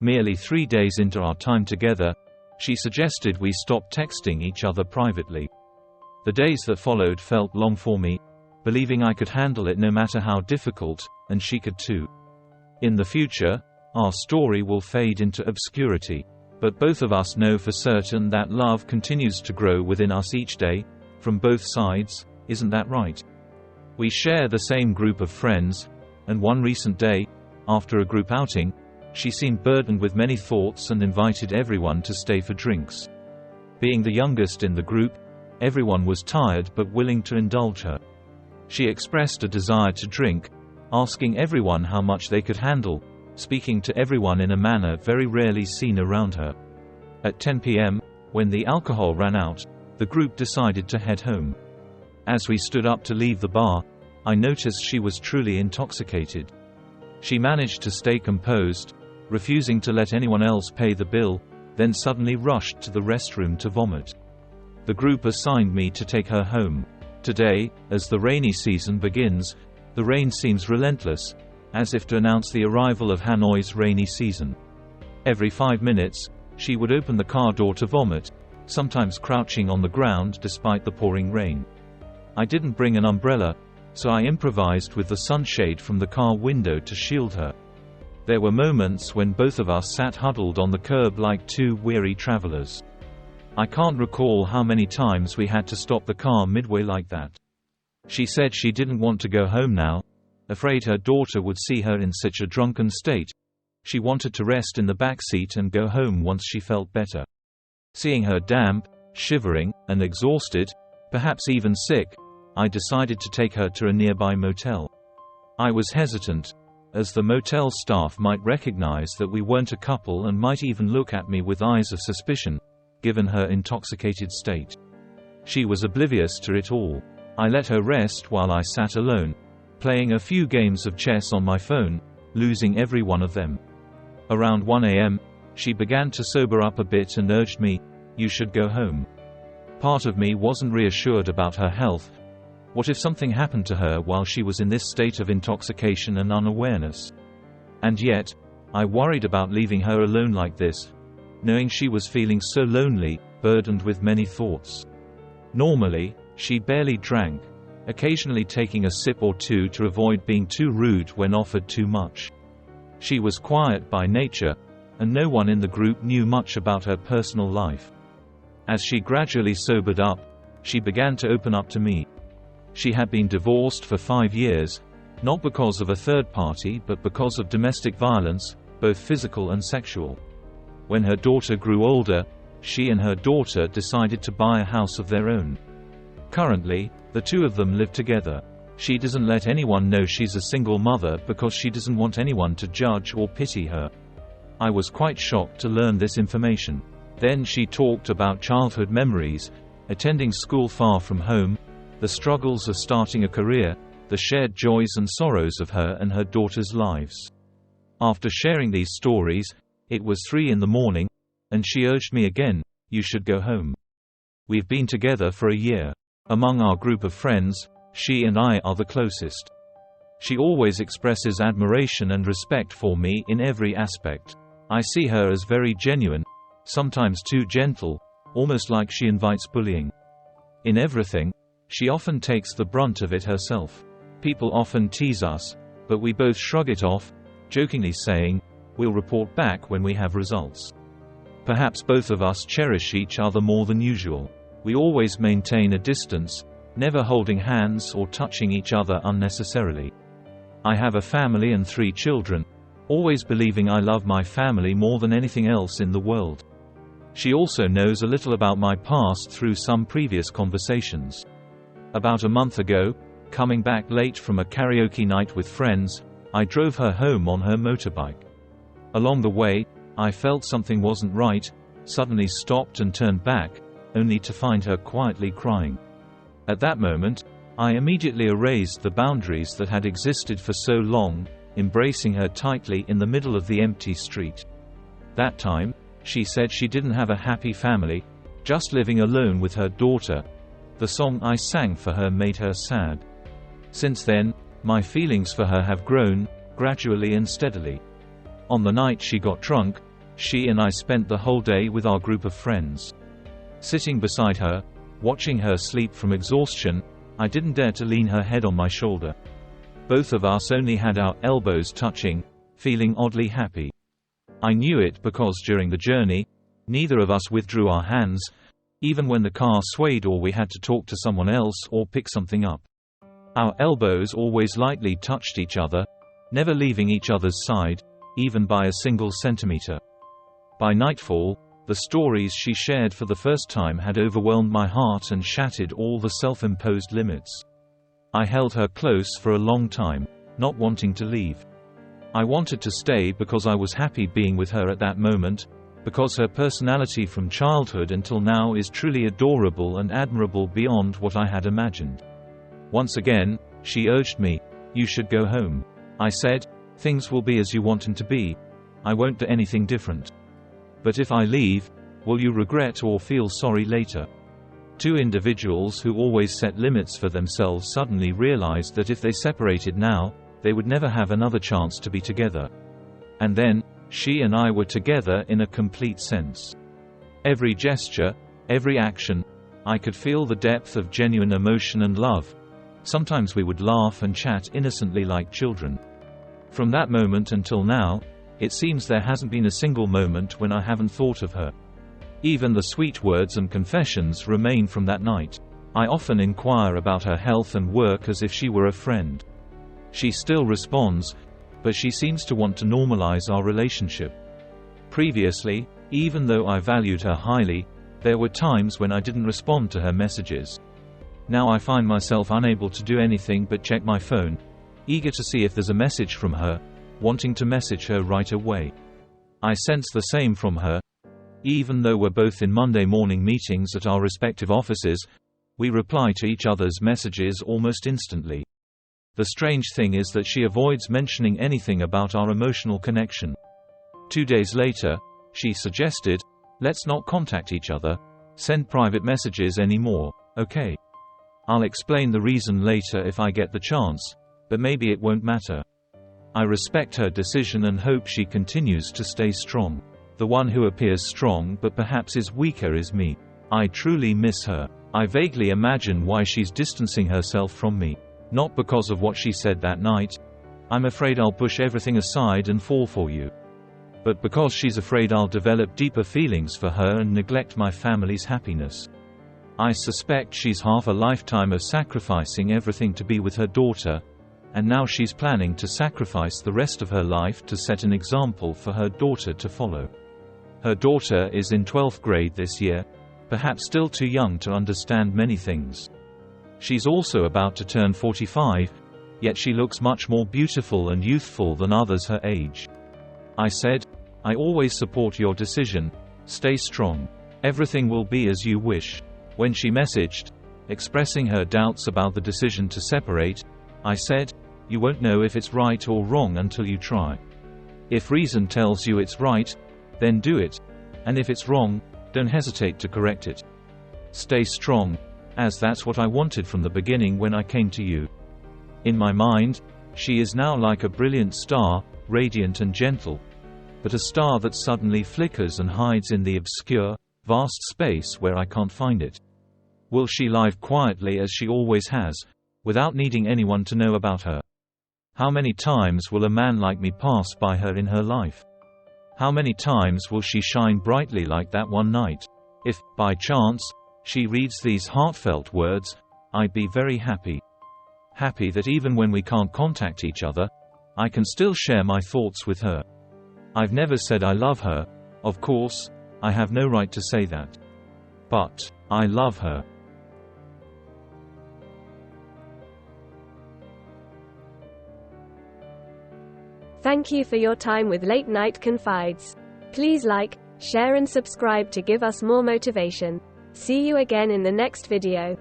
Merely 3 days into our time together, she suggested we stop texting each other privately. The days that followed felt long for me, believing I could handle it no matter how difficult, and she could too. In the future, our story will fade into obscurity, but both of us know for certain that love continues to grow within us each day, from both sides, isn't that right? We share the same group of friends, and one recent day, after a group outing, she seemed burdened with many thoughts and invited everyone to stay for drinks. Being the youngest in the group, everyone was tired but willing to indulge her. She expressed a desire to drink, asking everyone how much they could handle, speaking to everyone in a manner very rarely seen around her. At 10 p.m., when the alcohol ran out, the group decided to head home. As we stood up to leave the bar, I noticed she was truly intoxicated. She managed to stay composed, refusing to let anyone else pay the bill, then suddenly rushed to the restroom to vomit. The group assigned me to take her home. Today, as the rainy season begins, the rain seems relentless, as if to announce the arrival of Hanoi's rainy season. Every 5 minutes, she would open the car door to vomit, sometimes crouching on the ground despite the pouring rain. I didn't bring an umbrella, so I improvised with the sunshade from the car window to shield her. There were moments when both of us sat huddled on the curb like two weary travelers. I can't recall how many times we had to stop the car midway like that. She said she didn't want to go home now, afraid her daughter would see her in such a drunken state. She wanted to rest in the back seat and go home once she felt better. Seeing her damp, shivering, and exhausted, perhaps even sick, I decided to take her to a nearby motel. I was hesitant, as the motel staff might recognize that we weren't a couple and might even look at me with eyes of suspicion, given her intoxicated state. She was oblivious to it all. I let her rest while I sat alone, playing a few games of chess on my phone, losing every one of them. Around 1 a.m., she began to sober up a bit and urged me, "You should go home." Part of me wasn't reassured about her health. What if something happened to her while she was in this state of intoxication and unawareness? And yet, I worried about leaving her alone like this, knowing she was feeling so lonely, burdened with many thoughts. Normally, she barely drank, occasionally taking a sip or two to avoid being too rude when offered too much. She was quiet by nature, and no one in the group knew much about her personal life. As she gradually sobered up, she began to open up to me. She had been divorced for 5 years, not because of a third party but because of domestic violence, both physical and sexual. When her daughter grew older, she and her daughter decided to buy a house of their own. Currently, the two of them live together. She doesn't let anyone know she's a single mother because she doesn't want anyone to judge or pity her. I was quite shocked to learn this information. Then she talked about childhood memories, attending school far from home, the struggles of starting a career, the shared joys and sorrows of her and her daughter's lives. After sharing these stories, it was 3 in the morning, and she urged me again, "You should go home. We've been together for a year. Among our group of friends, she and I are the closest. She always expresses admiration and respect for me in every aspect. I see her as very genuine, sometimes too gentle, almost like she invites bullying. In everything, she often takes the brunt of it herself. People often tease us, but we both shrug it off, jokingly saying, 'We'll report back when we have results.' Perhaps both of us cherish each other more than usual. We always maintain a distance, never holding hands or touching each other unnecessarily. I have a family and 3 children, always believing I love my family more than anything else in the world. She also knows a little about my past through some previous conversations. About a month ago, coming back late from a karaoke night with friends, I drove her home on her motorbike. Along the way, I felt something wasn't right, suddenly stopped and turned back, only to find her quietly crying. At that moment, I immediately erased the boundaries that had existed for so long, embracing her tightly in the middle of the empty street. That time, she said she didn't have a happy family, just living alone with her daughter. The song I sang for her made her sad. Since then, my feelings for her have grown, gradually and steadily. On the night she got drunk, She and I spent the whole day with our group of friends. Sitting beside her, watching her sleep from exhaustion, I didn't dare to lean her head on my shoulder. Both of us only had our elbows touching, feeling oddly happy. I knew it because during the journey, neither of us withdrew our hands, even when the car swayed or we had to talk to someone else or pick something up. Our elbows always lightly touched each other, never leaving each other's side, even by a single centimeter. By nightfall, the stories she shared for the first time had overwhelmed my heart and shattered all the self-imposed limits. I held her close for a long time, not wanting to leave. I wanted to stay because I was happy being with her at that moment, because her personality from childhood until now is truly adorable and admirable beyond what I had imagined. Once again, she urged me, "You should go home." I said, "Things will be as you want them to be. I won't do anything different. But if I leave, will you regret or feel sorry later?" Two individuals who always set limits for themselves suddenly realized that if they separated now, they would never have another chance to be together. And then, she and I were together in a complete sense. Every gesture, every action, I could feel the depth of genuine emotion and love. Sometimes we would laugh and chat innocently like children. From that moment until now, it seems there hasn't been a single moment when I haven't thought of her. Even the sweet words and confessions remain from that night. I often inquire about her health and work as if she were a friend. She still responds, but she seems to want to normalize our relationship. Previously, even though I valued her highly, there were times when I didn't respond to her messages. Now I find myself unable to do anything but check my phone, eager to see if there's a message from her, wanting to message her right away. I sense the same from her. Even though we're both in Monday morning meetings at our respective offices, we reply to each other's messages almost instantly. The strange thing is that she avoids mentioning anything about our emotional connection. 2 days later, she suggested, "Let's not contact each other, send private messages anymore, okay? I'll explain the reason later if I get the chance, but maybe it won't matter." I respect her decision and hope she continues to stay strong. The one who appears strong but perhaps is weaker is me. I truly miss her. I vaguely imagine why she's distancing herself from me. Not because of what she said that night. "I'm afraid I'll push everything aside and fall for you." But because she's afraid I'll develop deeper feelings for her and neglect my family's happiness. I suspect she's half a lifetime of sacrificing everything to be with her daughter, and now she's planning to sacrifice the rest of her life to set an example for her daughter to follow. Her daughter is in 12th grade this year, perhaps still too young to understand many things. She's also about to turn 45, yet she looks much more beautiful and youthful than others her age. I said, "I always support your decision, stay strong. Everything will be as you wish." When she messaged, expressing her doubts about the decision to separate, I said, "You won't know if it's right or wrong until you try. If reason tells you it's right, then do it, and if it's wrong, don't hesitate to correct it. Stay strong, as that's what I wanted from the beginning when I came to you." In my mind, she is now like a brilliant star, radiant and gentle, but a star that suddenly flickers and hides in the obscure, vast space where I can't find it. Will she live quietly as she always has, without needing anyone to know about her? How many times will a man like me pass by her in her life? How many times will she shine brightly like that one night? If, by chance, she reads these heartfelt words, I'd be very happy. Happy that even when we can't contact each other, I can still share my thoughts with her. I've never said I love her, of course, I have no right to say that. But, I love her. Thank you for your time with Late Night Confides. Please like, share and subscribe to give us more motivation. See you again in the next video.